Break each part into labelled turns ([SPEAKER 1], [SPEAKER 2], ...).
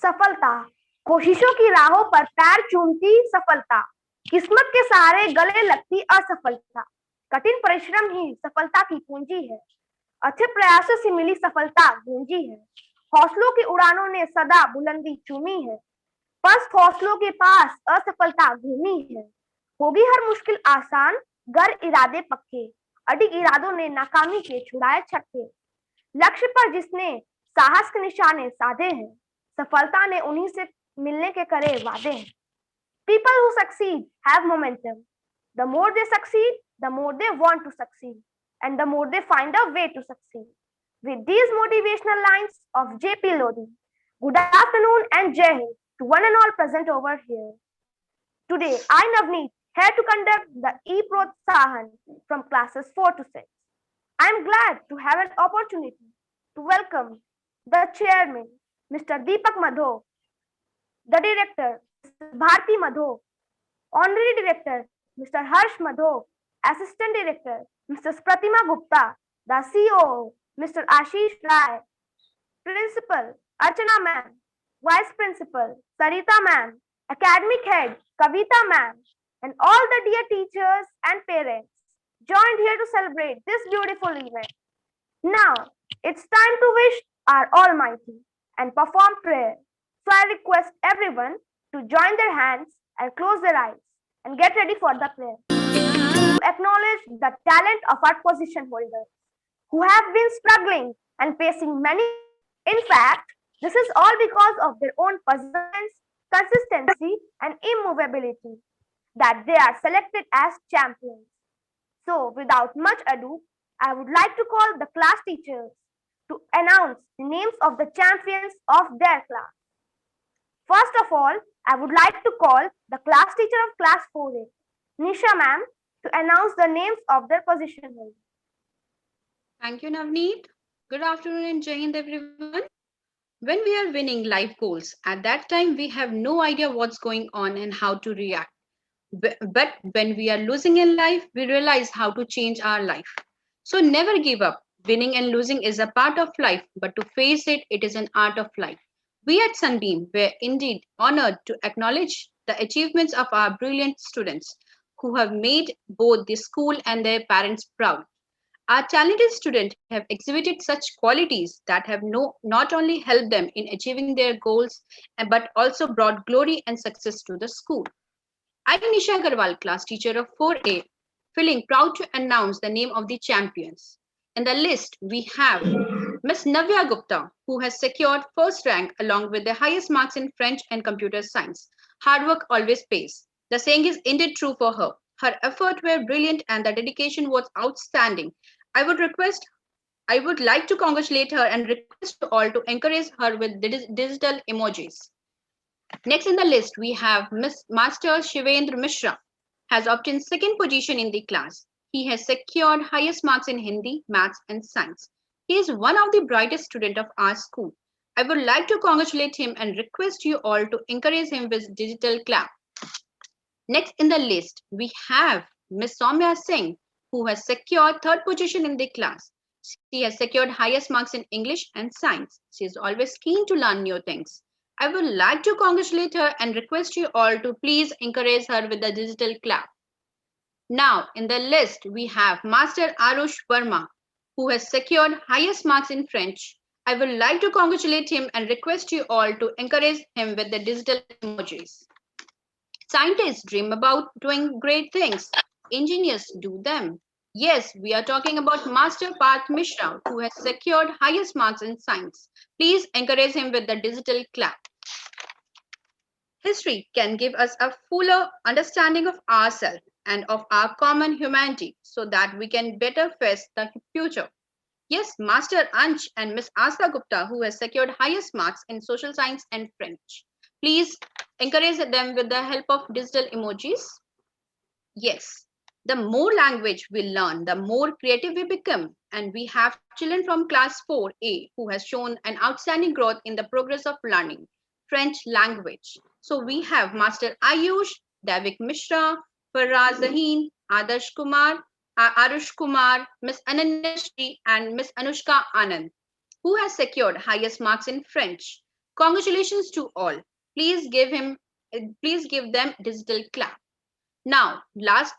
[SPEAKER 1] सफलता, कोशिशों की राहों पर पैर चूमती सफलता, किस्मत के सहारे गले लगती असफलता, कठिन परिश्रम ही सफलता की पूंजी है, अच्छे प्रयासों से मिली सफलता गूंजी है, हौसलों की उड़ानों ने सदा बुलंदी चूमी है, पस्त हौसलों के पास असफलता घूमी है, होगी हर मुश्किल आसान, गर इरादे पक्के, अडिग इरादों ने नाकामी के छुड़ाए छक्के, लक्ष्य पर जिसने साहस के निशाने साधे हैं, सफलता ने उन्हीं से मिलने के करे वादे हैं। People who succeed have momentum. The more they succeed, the more they want to succeed, and the more they find a way to succeed. With these motivational lines of J.P. Lodi, good afternoon and Jai Hind to one and all present over here. Today, I, Navneet, here to conduct the E-Protsahan from classes 4 to 6. I am glad to have an opportunity to welcome the chairman, Mr. Deepak Madho, the director, Mrs. Bharti Madho, honorary director, Mr. Harsh Madho, assistant director, Mr. Pratima Gupta, the CEO, Mr. Ashish Rai, principal, Archana ma'am, vice principal, Sarita ma'am, academic head, Kavita ma'am, and all the dear teachers and parents joined here to celebrate this beautiful event. Now, it's time to wish our Almighty and perform prayer. So I request everyone to join their hands and close their eyes and get ready for the prayer. To acknowledge the talent of our position holders who have been struggling and facing many. In fact, this is all because of their own perseverance, consistency, and immovability that they are selected as champions. So, without much ado, I would like to call the class teachers to announce the names of the champions of their class. First of all, I would like to call the class teacher of class 4A, Nisha ma'am, to announce the names of their position holders.
[SPEAKER 2] Thank you, Navneet. Good afternoon and Jai Hind, everyone. When we are winning life goals, at that time we have no idea what's going on and how to react. But when we are losing in life, we realize how to change our life. So never give up. Winning and losing is a part of life, but to face it, it is an art of life. We at Sunbeam were indeed honored to acknowledge the achievements of our brilliant students who have made both the school and their parents proud. Our talented students have exhibited such qualities that have not only helped them in achieving their goals, but also brought glory and success to the school. I, Nisha Agarwal, class teacher of 4A, feeling proud to announce the name of the champions. In the list, we have Miss Navya Gupta, who has secured first rank along with the highest marks in French and computer science. Hard work always pays. The saying is indeed true for her. Her efforts were brilliant and the dedication was outstanding. I would request I would like to congratulate her and request you all to encourage her with digital emojis. Next in the list, we have Miss Master Shivendra Mishra has obtained second position in the class. He has secured highest marks in Hindi, Maths and Science. He is one of the brightest students of our school. I would like to congratulate him and request you all to encourage him with digital clap. Next in the list, we have Miss Soumya Singh, who has secured third position in the class. She has secured highest marks in English and Science. She is always keen to learn new things. I would like to congratulate her and request you all to please encourage her with the digital clap. Now, in the list, we have Master Arush Verma, who has secured highest marks in French. I would like to congratulate him and request you all to encourage him with the digital emojis. Scientists dream about doing great things. Engineers do them. Yes, we are talking about Master Parth Mishra, who has secured highest marks in science. Please encourage him with the digital clap. History can give us a fuller understanding of ourselves and of our common humanity so that we can better face the future. Yes, Master Ansh and Miss Asta Gupta, who has secured highest marks in social science and French. Please encourage them with the help of digital emojis. Yes, the more language we learn, the more creative we become. And we have children from class 4A who has shown an outstanding growth in the progress of learning French language. So we have Master Ayush, Davik Mishra, Faraz Zaheen, Adarsh Kumar, Arush Kumar, Miss Ananya Shri, and Miss Anushka Anand, who has secured highest marks in French. Congratulations to all. Please give them digital clap. Now, last,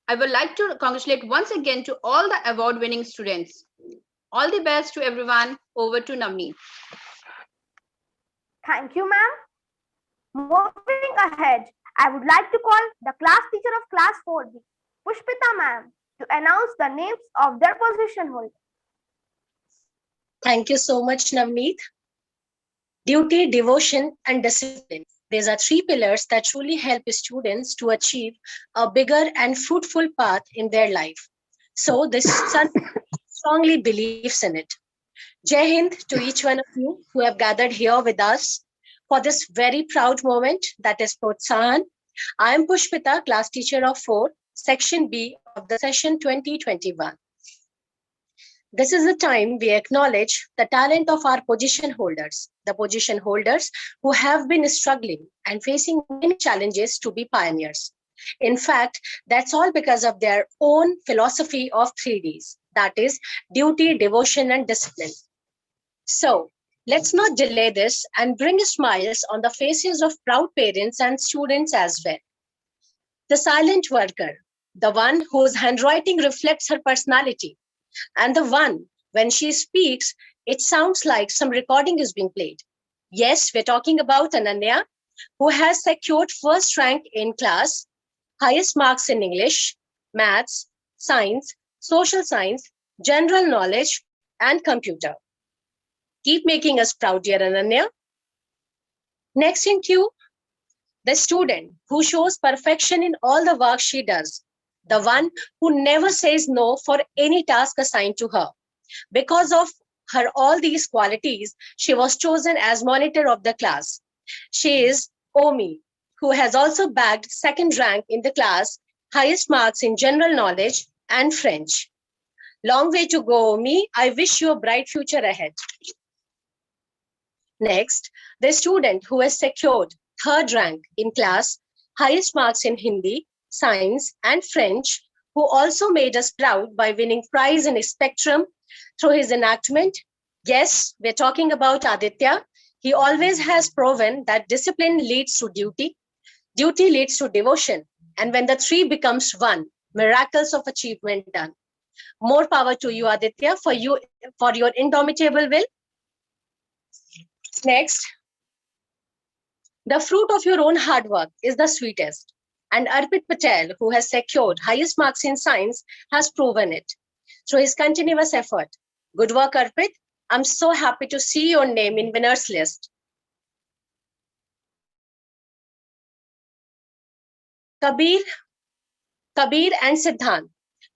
[SPEAKER 2] I would like to congratulate once again to all the award-winning students. All the best to everyone. Over to Navneet.
[SPEAKER 1] Thank you, ma'am. Moving ahead, I would like to call the class teacher of class 4B, Pushpita ma'am, to announce the names of their position holders.
[SPEAKER 3] Thank you so much, Navneet. Duty, devotion, and discipline. These are three pillars that truly help students to achieve a bigger and fruitful path in their life. So this son strongly believes in it. Jai Hind to each one of you who have gathered here with us for this very proud moment, that is Protsahan. I am Pushpita, class teacher of 4, section B of the session 2021. This is the time we acknowledge the talent of our position holders, the position holders who have been struggling and facing many challenges to be pioneers. In fact, that's all because of their own philosophy of 3Ds, that is duty, devotion, and discipline. So let's not delay this and bring smiles on the faces of proud parents and students as well. The silent worker, the one whose handwriting reflects her personality, and the one, when she speaks, it sounds like some recording is being played. Yes, we're talking about Ananya, who has secured first rank in class, highest marks in English, maths, science, social science, general knowledge, and computer. Keep making us proud, dear Ananya. Next in queue, the student who shows perfection in all the work she does, the one who never says no for any task assigned to her. Because of her all these qualities, she was chosen as monitor of the class. She is Omi, who has also bagged second rank in the class, highest marks in general knowledge and French. Long way to go, Omi. I wish you a bright future ahead. Next, the student who has secured third rank in class, highest marks in Hindi, science, and French, who also made us proud by winning prize in Spectrum through his enactment. Yes, we're talking about Aditya. He always has proven that discipline leads to duty, duty leads to devotion, and when the three becomes one, miracles of achievement done. More power to you, Aditya, for your indomitable will. Next, the fruit of your own hard work is the sweetest. And Arpit Patel, who has secured highest marks in science, has proven it through his continuous effort. Good work, Arpit. I'm so happy to see your name in winners list. Kabir and Siddhant,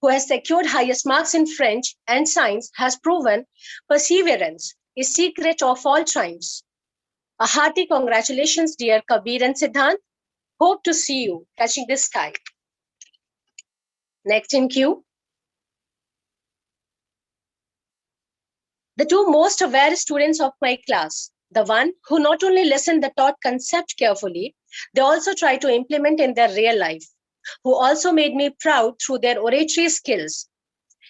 [SPEAKER 3] who has secured highest marks in French and science, has proven perseverance is secret of all triumphs. A hearty congratulations, dear Kabir and Siddhant. Hope to see you touching the sky. Next in queue, the two most aware students of my class, the one who not only listen the taught concept carefully, they also try to implement in their real life, who also made me proud through their oratory skills.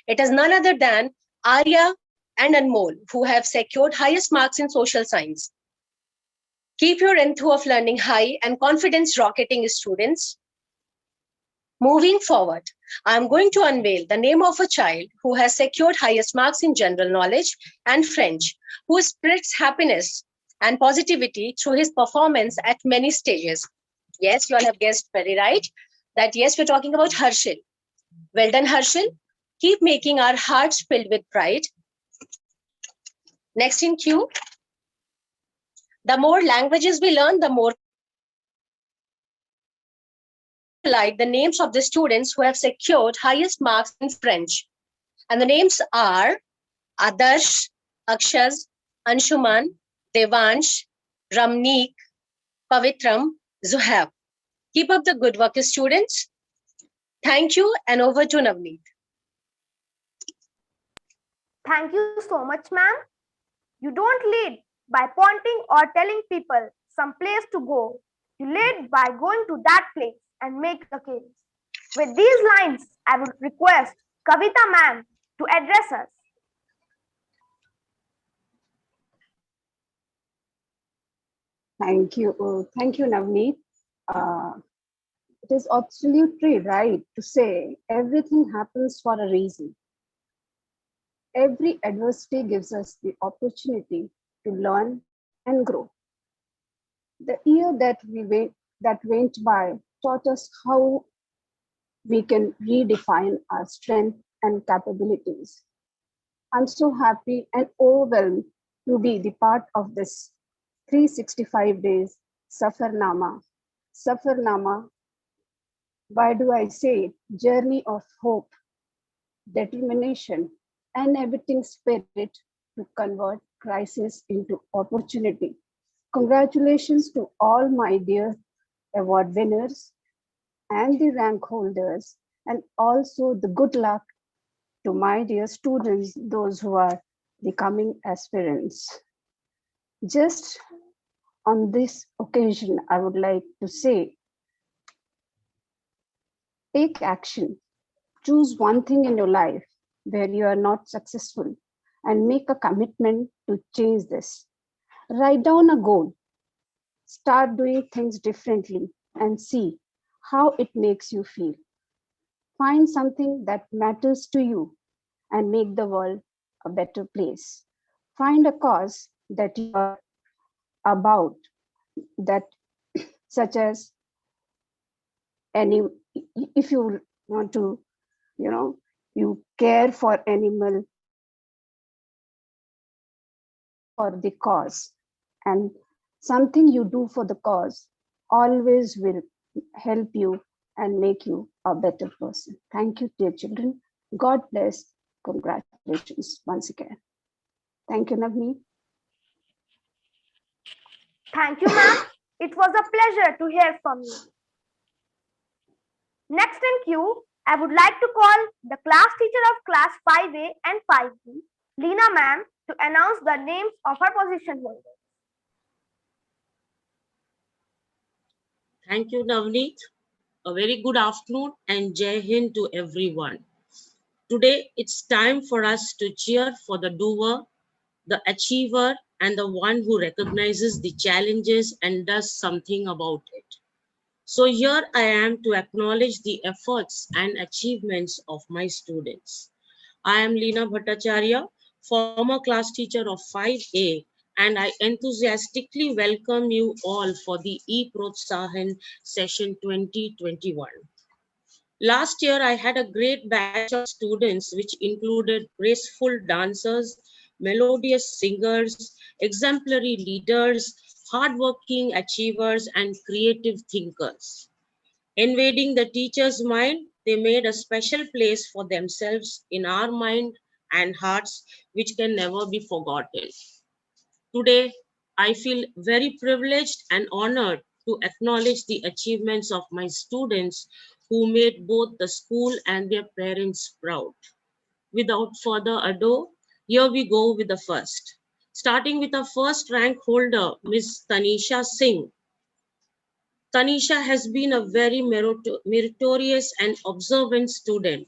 [SPEAKER 3] It is none other than Arya and Anmol, who have secured highest marks in social science. Keep your enthusiasm of learning high and confidence rocketing, students. Moving forward, I am going to unveil the name of a child who has secured highest marks in general knowledge and French, who spreads happiness and positivity through his performance at many stages. Yes, you all have guessed very right that yes, we're talking about Harshil. Well done, Harshil. Keep making our hearts filled with pride. Next in queue, the more languages we learn, the more like the names of the students who have secured highest marks in French. And the names are Adarsh, Akshaz, Anshuman, Devansh, Ramneek, Pavitram, Zuhab. Keep up the good work, students. Thank you, and over to Navneet.
[SPEAKER 1] Thank you so much, ma'am. You don't lead by pointing or telling people some place to go. You lead by going to that place and make a case. With these lines, I would request Kavita ma'am to address us.
[SPEAKER 4] Thank you. Thank you, Navneet. Uh, it is absolutely right to say everything happens for a reason. Every adversity gives us the opportunity to learn and grow. The year that went by taught us how we can redefine our strength and capabilities. I'm so happy and overwhelmed to be the part of this 365 days Safarnama. Safarnama, why do I say journey of hope, determination, and everything spirit to convert crisis into opportunity. Congratulations to all my dear award winners and the rank holders, and also the good luck to my dear students, those who are becoming aspirants. Just on this occasion, I would like to say take action. Choose one thing in your life where you are not successful and make a commitment to change this. Write down a goal, start doing things differently, and see how it makes you feel. Find something that matters to you and make the world a better place. Find a cause that you are about, that such as any, if you want to, you know, you care for animal for the cause, and something you do for the cause always will help you and make you a better person. Thank you, dear children. God bless. Congratulations once again. Thank you, Navneet.
[SPEAKER 1] Thank you, ma'am. It was a pleasure to hear from you. Next in queue, I would like to call the class teacher of class 5A and 5B, Leena ma'am, to announce the names of her position holders.
[SPEAKER 5] Thank you, Navneet. A very good afternoon and Jai Hind to everyone. Today, it's time for us to cheer for the doer, the achiever, and the one who recognizes the challenges and does something about it. So, here I am to acknowledge the efforts and achievements of my students. I am Leena Bhattacharya, former class teacher of 5A, and I enthusiastically welcome you all for the E-Protsahan session 2021. Last year, I had a great batch of students, which included graceful dancers, melodious singers, exemplary leaders, hardworking achievers, and creative thinkers. Invading the teacher's mind, they made a special place for themselves in our mind and hearts, which can never be forgotten. Today, I feel very privileged and honored to acknowledge the achievements of my students who made both the school and their parents proud. Without further ado, here we go with the first. Starting with our first rank holder, Ms. Tanisha Singh. Tanisha has been a very meritorious and observant student,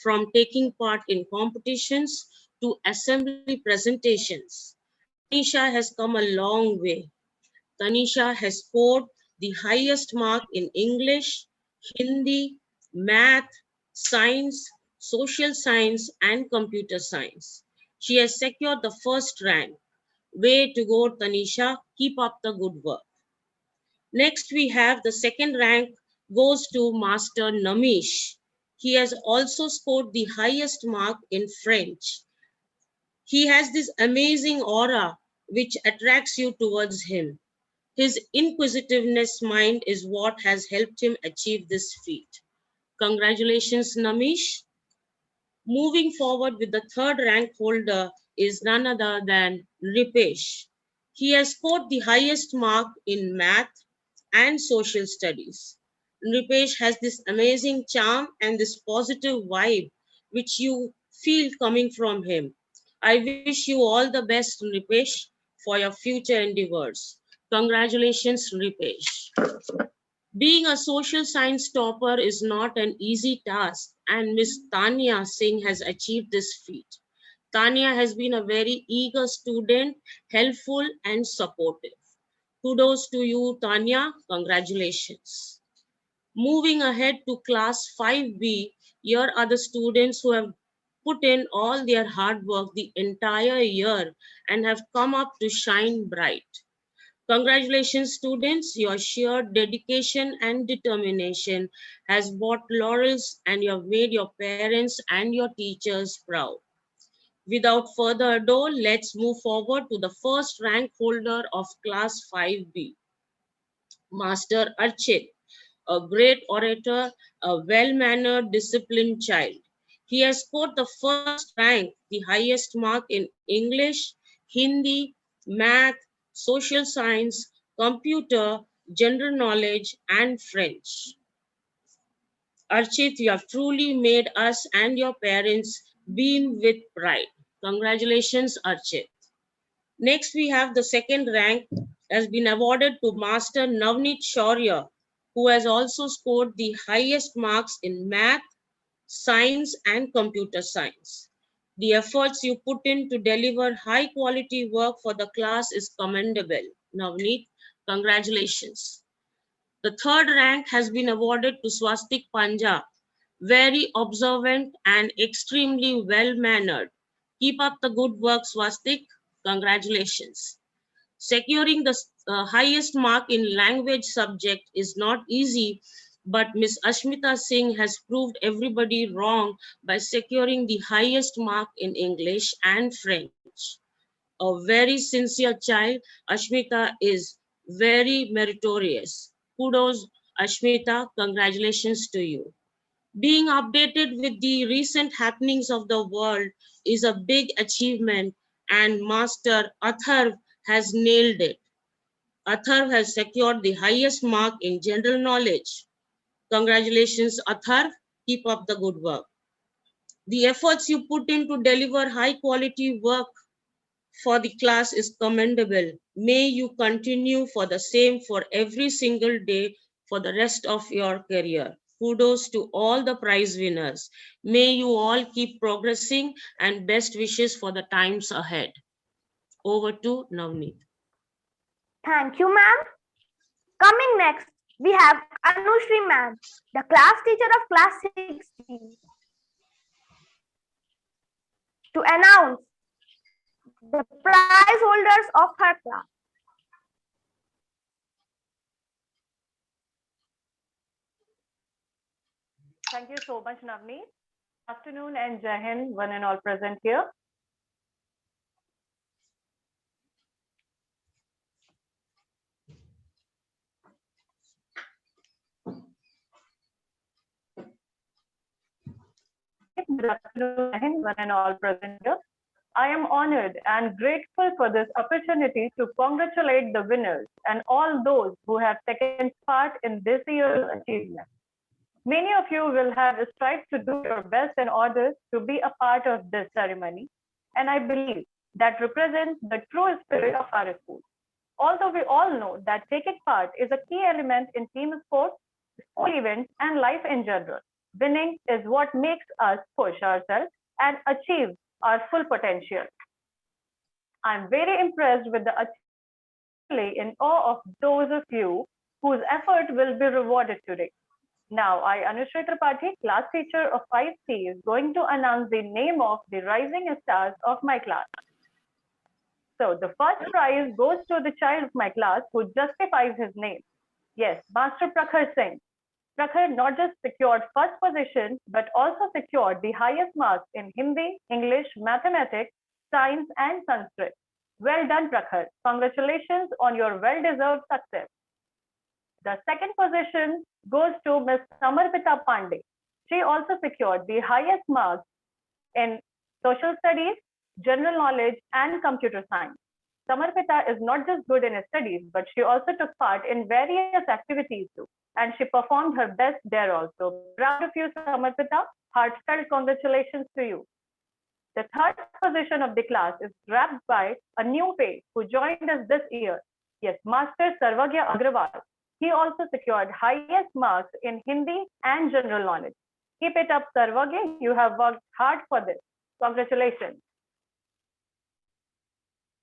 [SPEAKER 5] from taking part in competitions to assembly presentations. Tanisha has come a long way. Tanisha has scored the highest mark in English, Hindi, math, science, social science, and computer science. She has secured the first rank. Way to go, Tanisha. Keep up the good work. Next, we have the second rank goes to Master Namish. He has also scored the highest mark in French. He has this amazing aura which attracts you towards him. His inquisitiveness mind is what has helped him achieve this feat. Congratulations, Namish. Moving forward with the third rank holder is none other than Ripesh. He has scored the highest mark in math and social studies. Ripesh has this amazing charm and this positive vibe which you feel coming from him. I wish you all the best, Ripesh, for your future endeavors. Congratulations, Ripesh. Being a social science topper is not an easy task, and Miss Tanya Singh has achieved this feat. Tanya has been a very eager student, helpful and supportive, Kudos to you, Tanya. Congratulations. Moving ahead to class 5B, here are the students who have put in all their hard work the entire year and have come up to shine bright. Congratulations, students. Your sheer dedication and determination has brought laurels and you have made your parents and your teachers proud. Without further ado, let's move forward to the first rank holder of class 5B, Master Archit, a great orator, a well-mannered, disciplined child. He has scored the first rank, the highest mark in English, Hindi, math, social science, computer, general knowledge, and French. Archit, you have truly made us and your parents beam with pride. Congratulations, Archit. Next, we have the second rank has been awarded to Master Navneet Shaurya, who has also scored the highest marks in math, science, and computer science. The efforts you put in to deliver high quality work for the class is commendable. Navneet, congratulations. The third rank has been awarded to Swastik Panja, very observant and extremely well-mannered. Keep up the good work, Swastik. Congratulations. Securing the highest mark in language subject is not easy, but Miss Ashmita Singh has proved everybody wrong by securing the highest mark in English and French. A very sincere child, Ashmita is very meritorious. Kudos, Ashmita. Congratulations to you. Being updated with the recent happenings of the world is a big achievement, and Master Atharv has nailed it. Atharv has secured the highest mark in general knowledge. Congratulations, Atharv. Keep up the good work. The efforts you put in to deliver high quality work for the class is commendable. May you continue for the same for every single day for the rest of your career. Kudos to all the prize winners. May you all keep progressing and best wishes for the times ahead. Over to Navneet.
[SPEAKER 1] Thank you, ma'am. Coming next, we have Anushri ma'am, the class teacher of class 60, to announce the prize holders of her class.
[SPEAKER 6] Thank you so much, Navneet. Afternoon and Jai Hind, one and all present here. Good afternoon, Jai Hind, one and all present here. I am honored and grateful for this opportunity to congratulate the winners and all those who have taken part in this year's achievement. Many of you will have strived to do your best in order to be a part of this ceremony, and I believe that represents the true spirit of our school. Although we all know that taking part is a key element in team sports, school events, and life in general, winning is what makes us push ourselves and achieve our full potential. I'm very impressed with the achievement, in awe of those of you whose effort will be rewarded today. Now, I, Anushri Tripathi, class teacher of 5C, is going to announce the name of the rising stars of my class. So, the first prize goes to the child of my class who justifies his name. Yes, Master Prakhar Singh. Prakhar not just secured first position, but also secured the highest marks in Hindi, English, mathematics, science, and Sanskrit. Well done, Prakhar. Congratulations on your well-deserved success. The second position goes to Ms. Samarpita Pandey. She also secured the highest marks in social studies, general knowledge, and computer science. Samarpita is not just good in her studies, but she also took part in various activities too, and she performed her best there also. Proud of you, Samarpita. Heartfelt congratulations to you. The third position of the class is grabbed by a new face who joined us this year. Yes, Master Sarvagya Agrawal. He also secured highest marks in Hindi and general knowledge. Keep it up, Sarvagya. You have worked hard for this. Congratulations.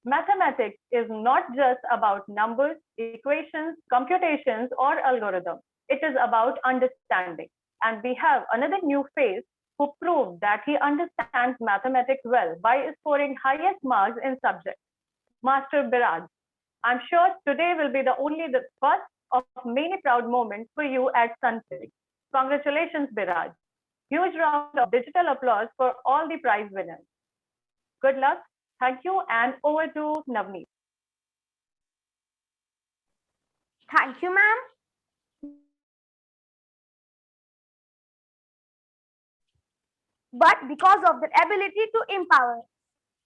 [SPEAKER 6] Mathematics is not just about numbers, equations, computations, or algorithms. It is about understanding. And we have another new face who proved that he understands mathematics well by scoring highest marks in subjects. Master Biraj. I'm sure today will be the first of many proud moments for you at Sunset. Congratulations, Biraj. Huge round of digital applause for all the prize winners. Good luck. Thank you, and over to Navneet.
[SPEAKER 1] Thank you, ma'am. But because of their ability to empower.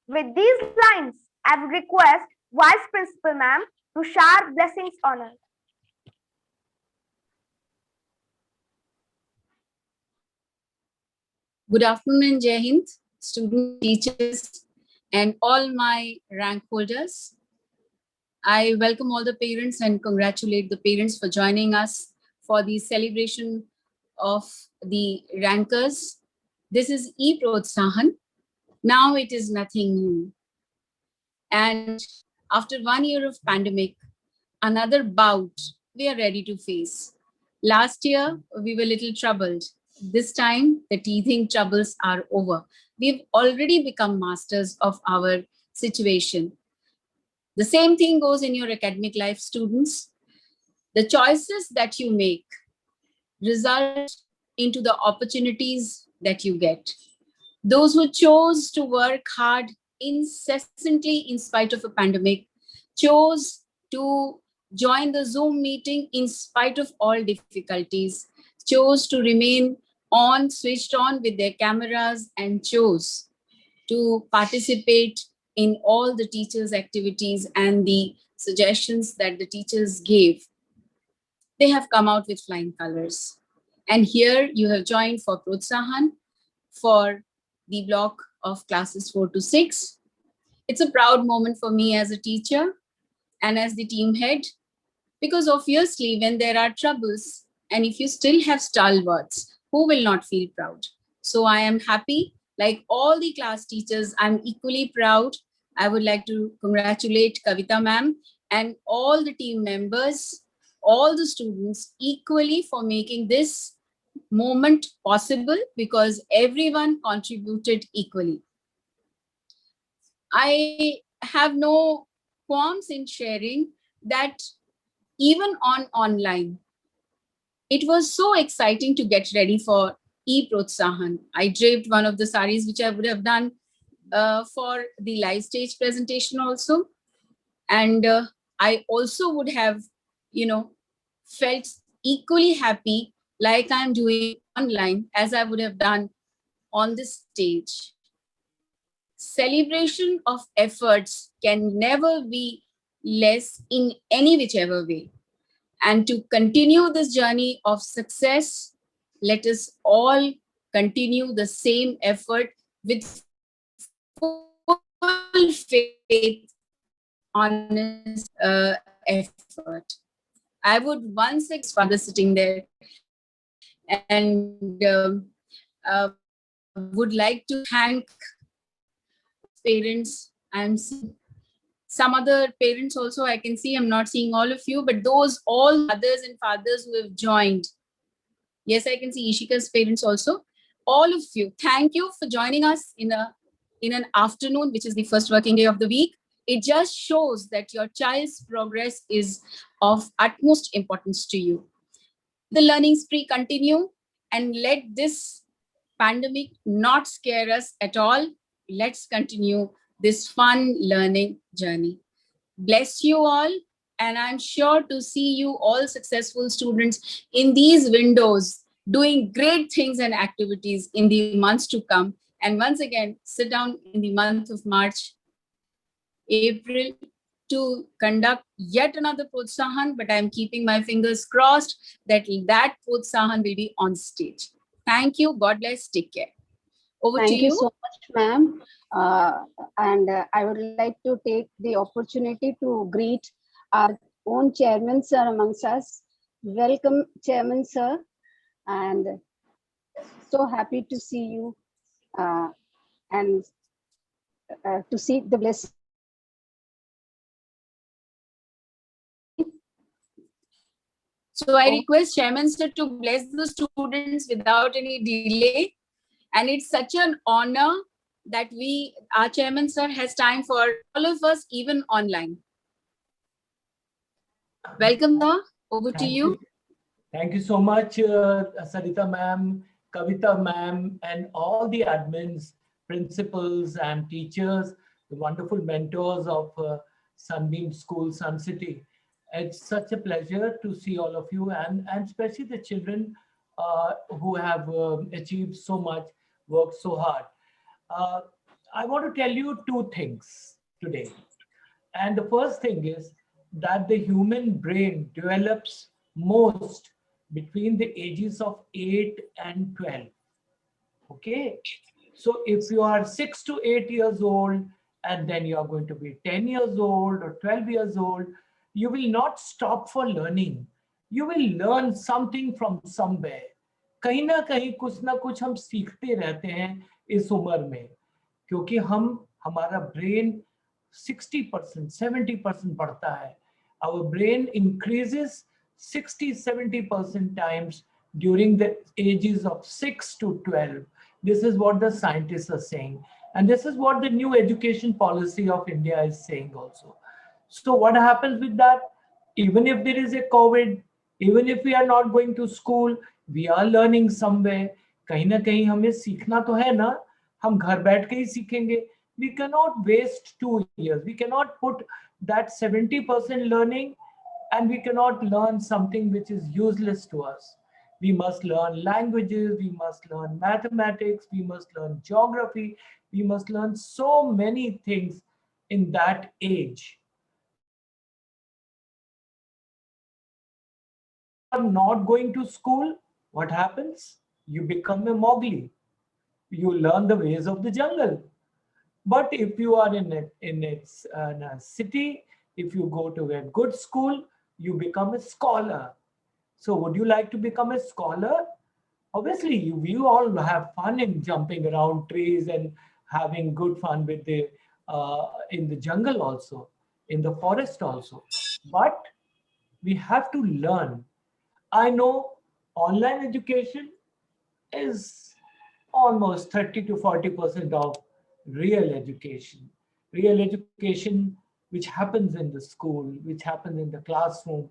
[SPEAKER 1] With these lines, I would request Vice Principal Ma'am to shower blessings on us.
[SPEAKER 7] Good afternoon and Jai Hind, student teachers, and all my rank holders. I welcome all the parents and congratulate the parents for joining us for the celebration of the rankers. This is e-Protsahan. Now it is nothing new. And after 1 year of pandemic, another bout we are ready to face. Last year, we were a little troubled. This time, the teething troubles are over. We've already become masters of our situation. The same thing goes in your academic life, students. The choices that you make result into the opportunities that you get. Those who chose to work hard incessantly in spite of a pandemic, chose to join the Zoom meeting in spite of all difficulties, chose to remain on, switched on with their cameras, and chose to participate in all the teachers' activities and the suggestions that the teachers gave. They have come out with flying colors. And here you have joined for Protsahan for the block of classes 4 to 6. It's a proud moment for me as a teacher and as the team head, because obviously when there are troubles and if you still have stalwarts, who will not feel proud? So I am happy, like all the class teachers, I'm equally proud. I would like to congratulate Kavita ma'am and all the team members, all the students equally for making this moment possible, because everyone contributed equally. I have no qualms in sharing that even on online, it was so exciting to get ready for e-Protsahan. I draped one of the saris which I would have done for the live stage presentation also. And I also would have, felt equally happy like I'm doing online as I would have done on the stage. Celebration of efforts can never be less in any whichever way. And to continue this journey of success, let us all continue the same effort with full faith, honest effort. I would once again, father sitting there, and would like to thank parents. I'm seeing some other parents also, I can see. I'm not seeing all of you, but those all mothers and fathers who have joined. Yes, I can see Ishika's parents also. All of you, thank you for joining us in an afternoon, which is the first working day of the week. It just shows that your child's progress is of utmost importance to you. The learning spree continue, and let this pandemic not scare us at all. Let's continue this fun learning journey. Bless you all, and I'm sure to see you all successful students in these windows doing great things and activities in the months to come. And once again, sit down in the month of March, April to conduct yet another Protsahan, but I'm keeping my fingers crossed that Protsahan will be on stage. Thank you. God bless. Take care. Over
[SPEAKER 4] Thank
[SPEAKER 7] to
[SPEAKER 4] you so much, ma'am. And I would like to take the opportunity to greet our own chairman, sir, amongst us. Welcome, chairman, sir. And so happy to see you and to seek the blessing
[SPEAKER 7] So I request Chairman Sir to bless the students without any delay. And it's such an honor that our Chairman Sir has time for all of us, even online. Welcome, sir. Over to you.
[SPEAKER 8] Thank you so much, Sarita ma'am, Kavita ma'am, and all the admins, principals, and teachers, the wonderful mentors of Sunbeam School, Sun City. It's such a pleasure to see all of you, and especially the children who have achieved so much, worked so hard. I want to tell you two things today. And the first thing is that the human brain develops most between the ages of 8 and 12. Okay. So if you are 6 to 8 years old, and then you are going to be 10 years old or 12 years old, you will not stop for learning. You will learn something from somewhere. कहीं ना कहीं कुछ ना कुछ हम सीखते रहते हैं इस उम्र में, क्योंकि हमारा ब्रेन 60%, 70% बढ़ता है. Our brain increases 60-70% times during the ages of 6 to 12. This is what the scientists are saying. And this is what the new education policy of India is saying also. So what happens with that? Even if there is a COVID, even if we are not going to school, we are learning somewhere. कहीं ना कहीं हमें सीखना तो है ना, हम घर बैठ के ही सीखेंगे. We cannot waste 2 years. We cannot put that 70% learning and we cannot learn something which is useless to us. We must learn languages, we must learn mathematics, we must learn geography, we must learn so many things in that age. If you are not going to school, what happens? You become a Mowgli. You learn the ways of the jungle. But if you are in a city, if you go to a good school, you become a scholar. So would you like to become a scholar? Obviously, you all have fun in jumping around trees and having good fun with the in the jungle also, in the forest also. But we have to learn. I know online education is almost 30 to 40% of real education. Real education, which happens in the school, which happens in the classroom,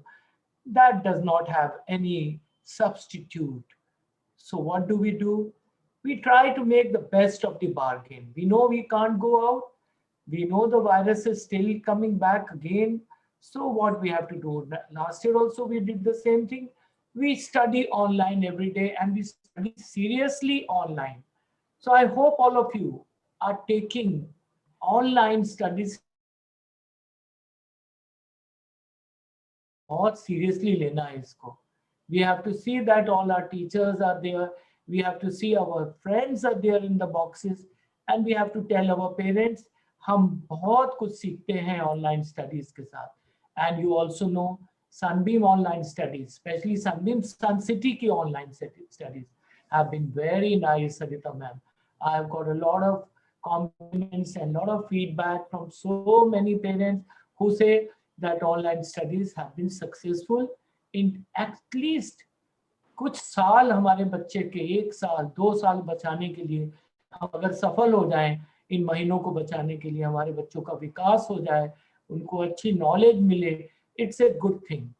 [SPEAKER 8] that does not have any substitute. So what do? We try to make the best of the bargain. We know we can't go out. We know the virus is still coming back again. So what we have to do? Last year also we did the same thing. We study online every day and we study seriously online. So I hope all of you are taking online studies बहुत seriously लेना है इसको. We have to see that all our teachers are there. We have to see our friends are there in the boxes, and we have to tell our parents हम बहुत कुछ सीखते हैं online studies के साथ. And you also know Sunbeam online studies, especially Sunbeam Sun City की online studies have been very nice, Sarita ma'am. I have got a lot of compliments and a lot of feedback from so many parents who say that online studies have been successful in at least कुछ साल हमारे बच्चे के 1 साल 2 साल बचाने के लिए हम अगर सफल हो जाएं, इन महीनों को बचाने के लिए हमारे बच्चों का विकास हो जाए, उनको अच्छी नॉलेज मिले, it's a good thing.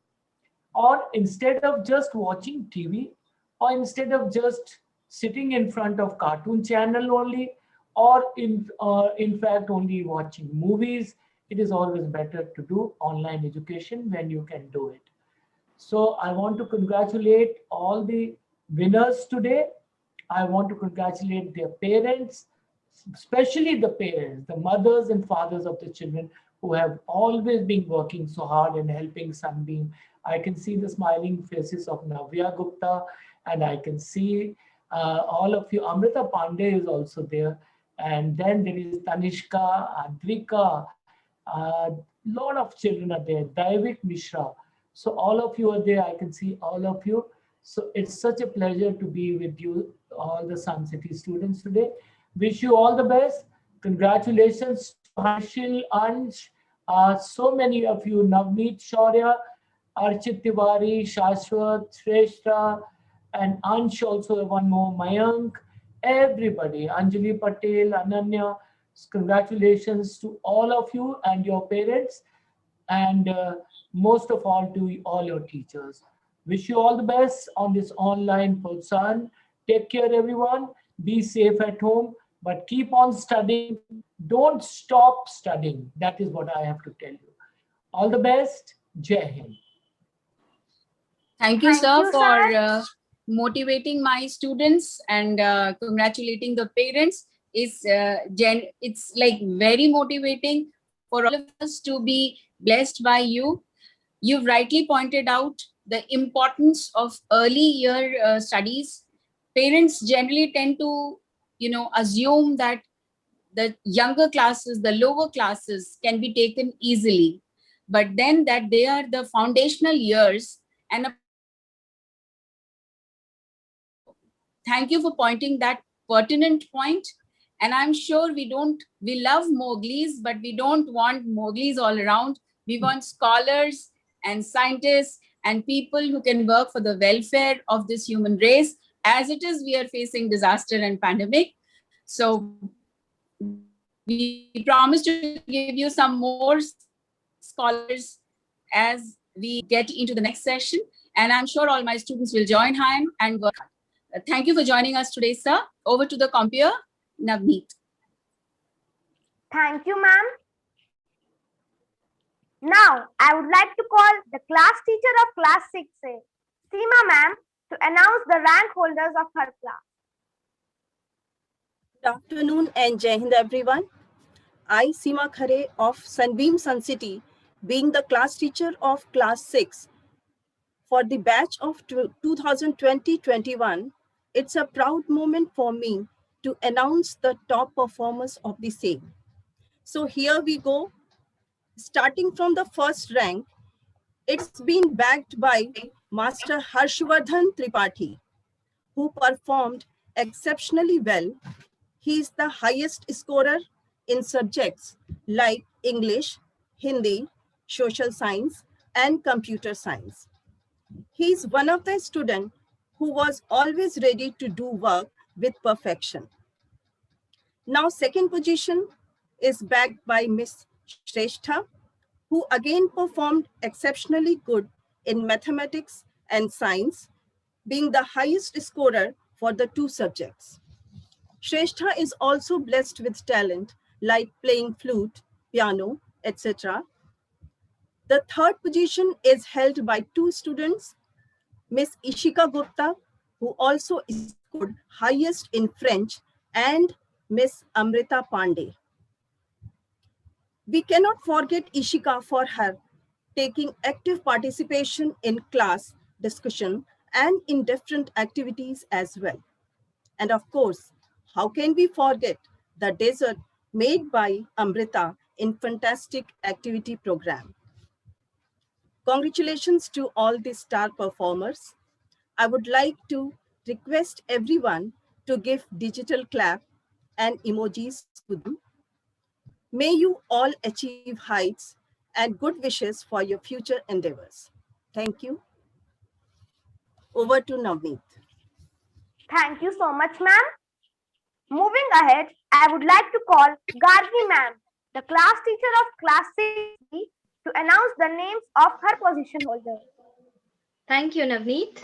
[SPEAKER 8] Or instead of just watching TV, or instead of just sitting in front of cartoon channel only, or in fact only watching movies, it is always better to do online education when you can do it. So I want to congratulate all the winners today. I want to congratulate their parents, especially the parents, the mothers and fathers of the children who have always been working so hard and helping Sunbeam. I can see the smiling faces of Navya Gupta, and I can see all of you. Amrita Pandey is also there. And then there is Tanishka, Adrika, lot of children are there, Daivik Mishra. So all of you are there, I can see all of you. So it's such a pleasure to be with you, all the Sun City students today. Wish you all the best. Congratulations to Harshil, Ansh, so many of you, Navneet, Shaurya, Archit Tiwari, Shashwat, Shrestha, and Ansh also one more, Mayank, everybody, Anjali Patel, Ananya, congratulations to all of you and your parents, and most of all to all your teachers. Wish you all the best on this online Pulsan. Take care, everyone. Be safe at home, but keep on studying. Don't stop studying. That is what I have to tell you. All the best. Jai Hind.
[SPEAKER 7] Thank you,
[SPEAKER 1] Thank
[SPEAKER 7] sir,
[SPEAKER 1] you,
[SPEAKER 7] for
[SPEAKER 1] sir.
[SPEAKER 7] motivating my students and congratulating the parents. It's like very motivating for all of us to be blessed by you. You've rightly pointed out the importance of early year studies. Parents generally tend to, assume that the younger classes, the lower classes can be taken easily, but then that they are the foundational years. And thank you for pointing that pertinent point. And I'm sure we love Mowglis, but we don't want Mowglis all around. We want scholars and scientists and people who can work for the welfare of this human race. As it is, we are facing disaster and pandemic. So we promise to give you some more scholars as we get into the next session. And I'm sure all my students will join hand and work. Thank you for joining us today, sir. Over to the computer, Navneet.
[SPEAKER 1] Thank you, ma'am. Now, I would like to call the class teacher of class 6A, Seema ma'am, to announce the rank holders of her class.
[SPEAKER 9] Good afternoon and Jai Hind, everyone. I, Seema Khare of Sunbeam Sun City, being the class teacher of class 6 for the batch of 2020-21, it's a proud moment for me to announce the top performers of the same. So here we go. Starting from the first rank, it's been backed by Master Harshvardhan Tripathi, who performed exceptionally well. He is the highest scorer in subjects like English, Hindi, social science, and computer science. He is one of the students who was always ready to do work with perfection. Now, second position is backed by Miss Shrestha, who again performed exceptionally good in mathematics and science, being the highest scorer for the two subjects. Shrestha is also blessed with talent like playing flute, piano, etc. The third position is held by two students, Miss Ishika Gupta, who also scored highest in French, and Miss Amrita Pandey. We cannot forget Ishika for her taking active participation in class discussion and in different activities as well. And of course, how can we forget the dessert made by Amrita in fantastic activity program? Congratulations to all the star performers. I would like to request everyone to give digital clap and emojis to them. May you all achieve heights and good wishes for your future endeavors. Thank you. Over to Navneet.
[SPEAKER 1] Thank you so much, ma'am. Moving ahead, I would like to call Gargi ma'am, the class teacher of class 6B, to announce the names of her position holders.
[SPEAKER 10] Thank you, Navneet.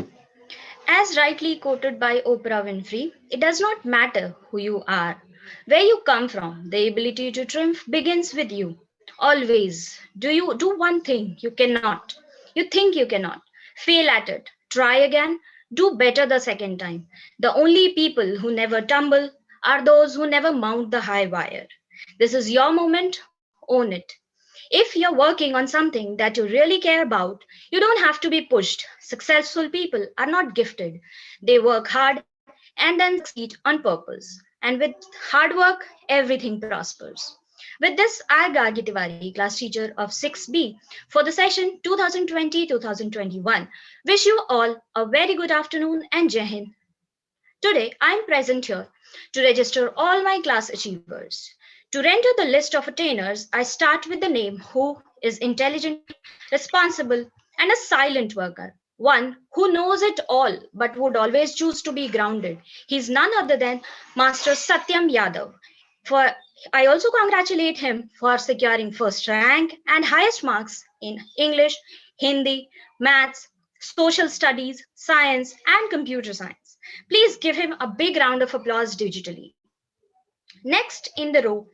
[SPEAKER 10] As rightly quoted by Oprah Winfrey, it does not matter who you are, where you come from, the ability to triumph begins with you. Always. Do you do one thing you cannot? You think you cannot. Fail at it. Try again. Do better the second time. The only people who never tumble are those who never mount the high wire. This is your moment. Own it. If you're working on something that you really care about, you don't have to be pushed. Successful people are not gifted. They work hard and then succeed on purpose. And with hard work, everything prospers. With this, I, Gargi Tiwari, class teacher of 6B, for the session 2020-2021, wish you all a very good afternoon and Jai Hind. Today, I am present here to register all my class achievers. To render the list of attainers, I start with the name who is intelligent, responsible, and a silent worker, one who knows it all but would always choose to be grounded. He's none other than Master Satyam Yadav. I also congratulate him for securing first rank and highest marks in English, Hindi, maths, social studies, science, and computer science. Please give him a big round of applause digitally. Next in the row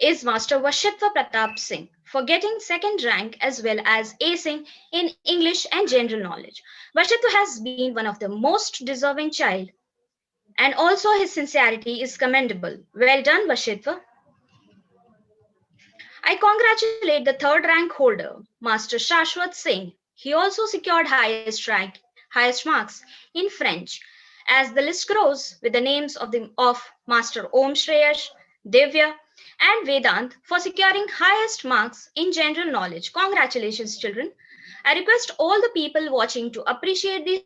[SPEAKER 10] is Master Vashitva Pratap Singh for getting second rank as well as acing in English and general knowledge. Vashitva has been one of the most deserving child, and also his sincerity is commendable. Well done, Vashitva. I congratulate the third rank holder, Master Shashwat Singh. He also secured highest marks in French. As the list grows with the names of Master Om Shreyash, Divya, and Vedant for securing highest marks in general knowledge. Congratulations, children. I request all the people watching to appreciate these.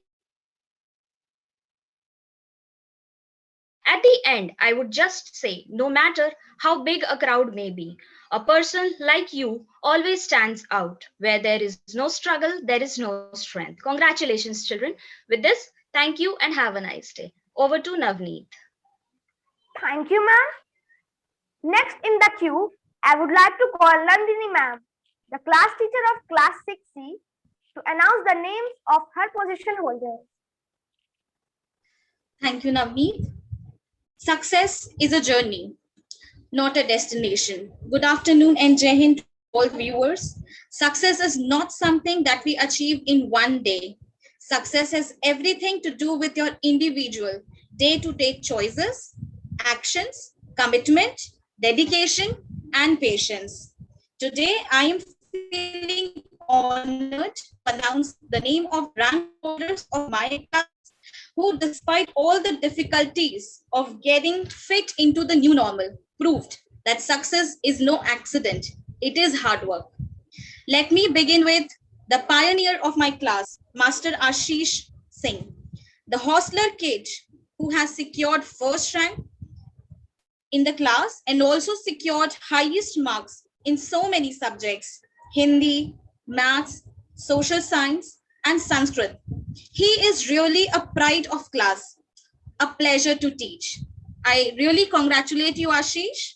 [SPEAKER 10] At the end, I would just say, no matter how big a crowd may be, a person like you always stands out. Where there is no struggle, there is no strength. Congratulations, children. With this, thank you and have a nice day. Over to Navneet.
[SPEAKER 1] Thank you, ma'am. Next in the queue, I would like to call Nandini ma'am, the class teacher of class 6C, to announce the names of her position holders.
[SPEAKER 11] Thank you, Navneet. Success is a journey, not a destination. Good afternoon and Jai Hind to all viewers. Success is not something that we achieve in one day. Success has everything to do with your individual day-to-day choices, actions, commitment, dedication, and patience. Today, I am feeling honored to announce the name of rank holders of my class who, despite all the difficulties of getting fit into the new normal, proved that success is no accident. It is hard work. Let me begin with the pioneer of my class, Master Ashish Singh, the hostler kid who has secured first rank in the class and also secured highest marks in so many subjects: Hindi, maths, social science, and Sanskrit. He is really a pride of class, a pleasure to teach. I really congratulate you, Ashish.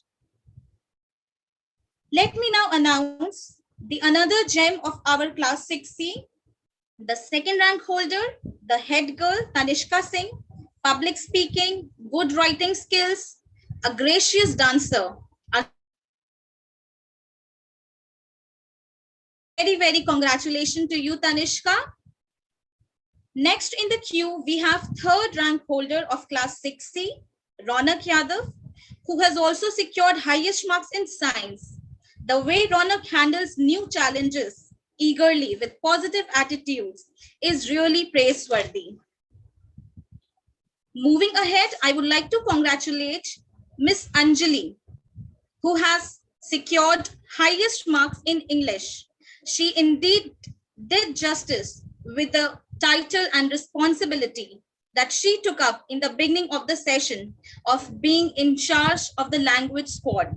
[SPEAKER 11] Let me now announce the another gem of our class 6C, the second rank holder, the head girl, Tanishka Singh, public speaking, good writing skills, a gracious dancer. Very congratulations to you, Tanishka. Next in the queue, we have third rank holder of class 6C, Ronak Yadav, who has also secured highest marks in science. The way Ronak handles new challenges eagerly with positive attitudes is really praiseworthy. Moving ahead, I would like to congratulate Miss Anjali, who has secured highest marks in English. She indeed did justice with the title and responsibility that she took up in the beginning of the session of being in charge of the language squad.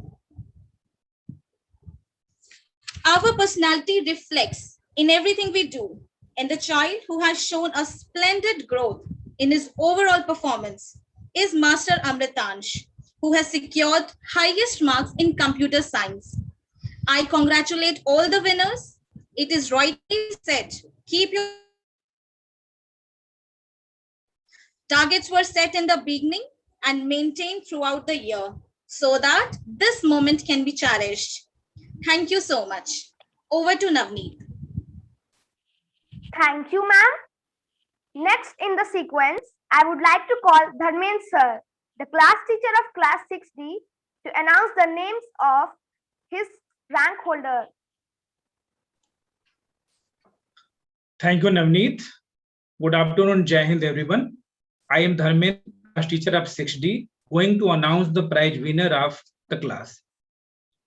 [SPEAKER 11] Our personality reflects in everything we do, and the child who has shown a splendid growth in his overall performance is Master Amritansh, who has secured highest marks in computer science. I congratulate all the winners. It is rightly said, keep your targets were set in the beginning and maintained throughout the year so that this moment can be cherished. Thank you so much. Over to Navneet.
[SPEAKER 1] Thank you, ma'am. Next in the sequence, I would like to call Dharmen sir, the class teacher of class 6D, to announce the names of his rank holder.
[SPEAKER 12] Thank you, Navneet. Good afternoon, Jai Hind, everyone. I am Dharmen, class teacher of 6D, going to announce the prize winner of the class.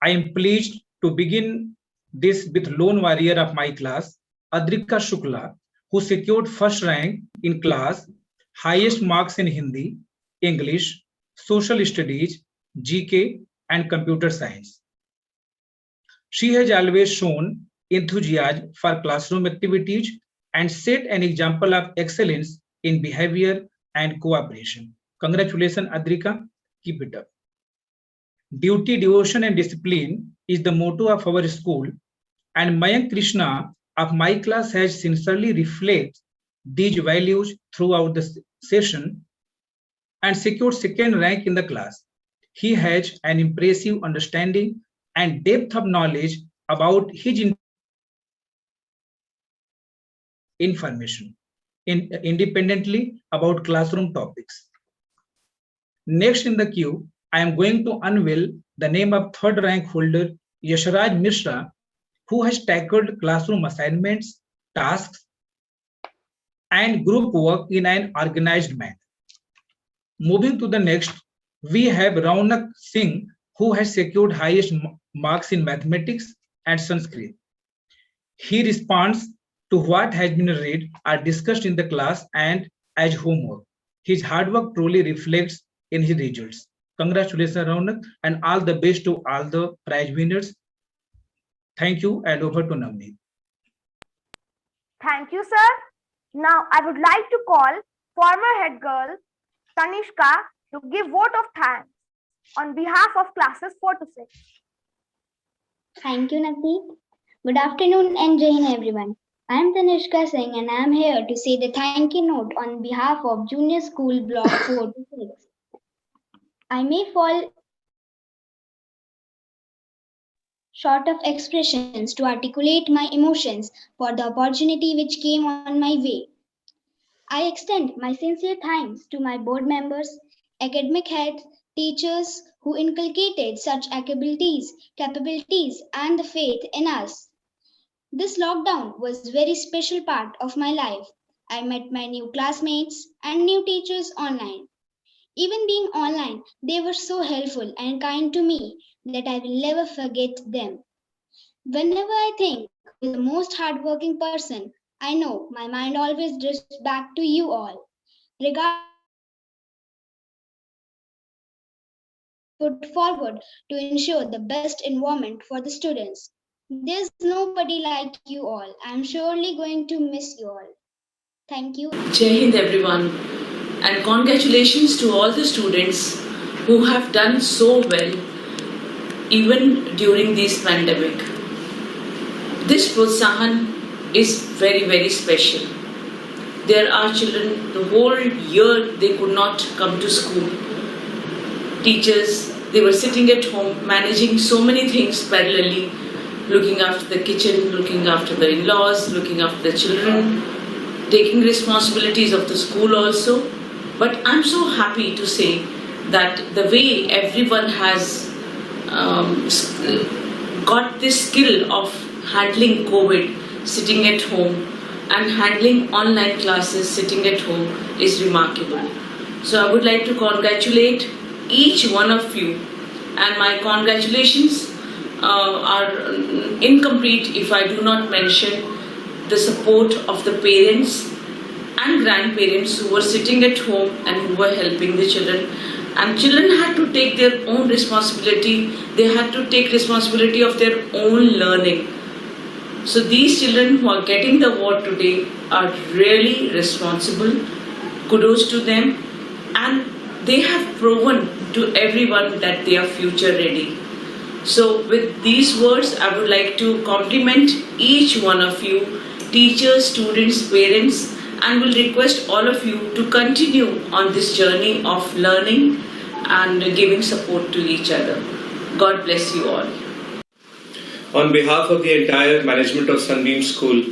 [SPEAKER 12] I am pleased to begin this with lone warrior of my class, Adrika Shukla, who secured first rank in class, highest marks in Hindi, English, social studies, GK, and computer science. She has always shown enthusiasm for classroom activities and set an example of excellence in behavior and cooperation. Congratulations, Adrika. Keep it up. Duty, devotion, and discipline is the motto of our school, and Mayank Krishna of my class has sincerely reflected these values throughout the session and secured second rank in the class. He has an impressive understanding and depth of knowledge about his information independently about classroom topics. Next in the queue, I am going to unveil the name of third rank holder Yashraj Mishra, who has tackled classroom assignments, tasks, and group work in an organized manner. Moving to the next, we have Raunak Singh, who has secured highest marks in mathematics and Sanskrit. He responds to what has been read or discussed in the class and as homework. His hard work truly reflects in his results. Congratulations, Raunak, and all the best to all the prize winners. Thank you, and over to Navneet.
[SPEAKER 1] Thank you, sir. Now I would like to call former head girl Tanishka to give vote of thanks on behalf of classes 4 to 6.
[SPEAKER 13] Thank you, Navneet. Good afternoon and Jai Hind, everyone. I am Tanishka Singh and I am here to say the thank you note on behalf of Junior School Block 4 to 6. I may fall short of expressions to articulate my emotions for the opportunity which came on my way. I extend my sincere thanks to my board members, academic heads, teachers who inculcated such capabilities and the faith in us. This lockdown was a very special part of my life. I met my new classmates and new teachers online. Even being online, they were so helpful and kind to me that I will never forget them. Whenever I think of the most hardworking person, I know my mind always drifts back to you all. Regardless, put forward to ensure the best environment for the students. There's nobody like you all. I'm surely going to miss you all. Thank you.
[SPEAKER 14] Jai Hind, everyone, and congratulations to all the students who have done so well even during this pandemic. This Protsahan is very, very special. There are children, the whole year they could not come to school. Teachers, they were sitting at home managing so many things parallelly, looking after the kitchen, looking after the in-laws, looking after the children, taking responsibilities of the school also. But I'm so happy to say that the way everyone has got this skill of handling COVID, sitting at home, and handling online classes sitting at home is remarkable. So I would like to congratulate each one of you, and my congratulations are incomplete if I do not mention the support of the parents and grandparents who were sitting at home and who were helping the children. And children had to take their own responsibility. They had to take responsibility of their own learning. So these children who are getting the award today are really responsible. Kudos to them. And they have proven to everyone that they are future ready. So with these words, I would like to compliment each one of you, teachers, students, parents, and will request all of you to continue on this journey of learning and giving support to each other. God bless you all.
[SPEAKER 15] On behalf of the entire management of Sunbeam School,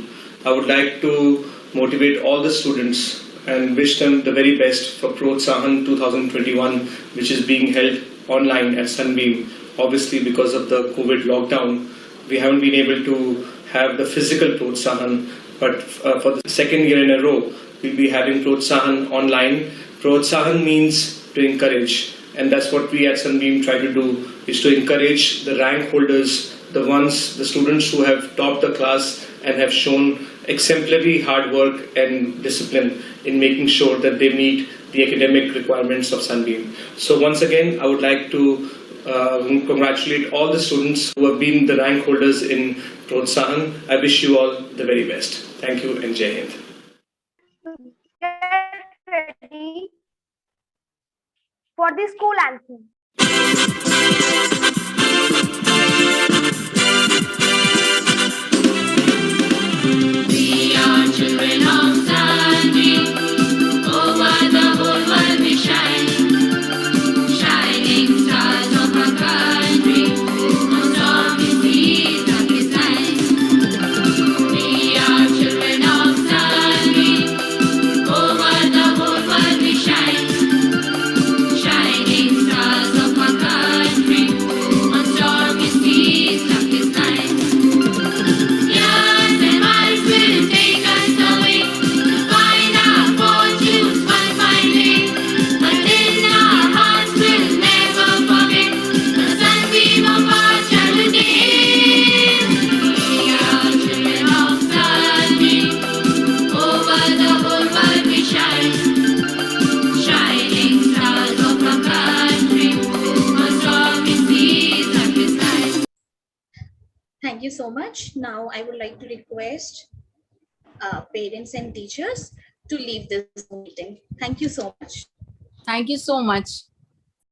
[SPEAKER 15] I would like to motivate all the students and wish them the very best for Protsahan 2021, which is being held online at Sunbeam. Obviously, because of the COVID lockdown, we haven't been able to have the physical Protsahan, but for the second year in a row, we'll be having Protsahan online. Protsahan means to encourage, and that's what we at Sunbeam try to do, is to encourage the rank holders, the students who have topped the class and have shown exemplary hard work and discipline in making sure that they meet the academic requirements of Sunbeam. So once again, I would like to congratulate all the students who have been the rank holders in Protsahan. I wish you all the very best. Thank you and Jai Hind.
[SPEAKER 1] Get ready for the school anthem.
[SPEAKER 16] We are children of Sunbeam, over the whole world we shine, shining stars of our country, on stormy seas of his line. We are children of Sunbeam, over the whole world we shine, shining stars of our country, on stormy seas of his line. Years and miles will take us away to find our fortunes one fine day, but in our hearts we'll never forget the sunbeam of our childhood days. We are children of Sunbeam, over the whole world we shine, shining stars of our country, on stormy seas of the sky.
[SPEAKER 11] Thank you so much. Now I would like to request parents and teachers to leave this meeting. Thank you so much.
[SPEAKER 7] Thank you so much.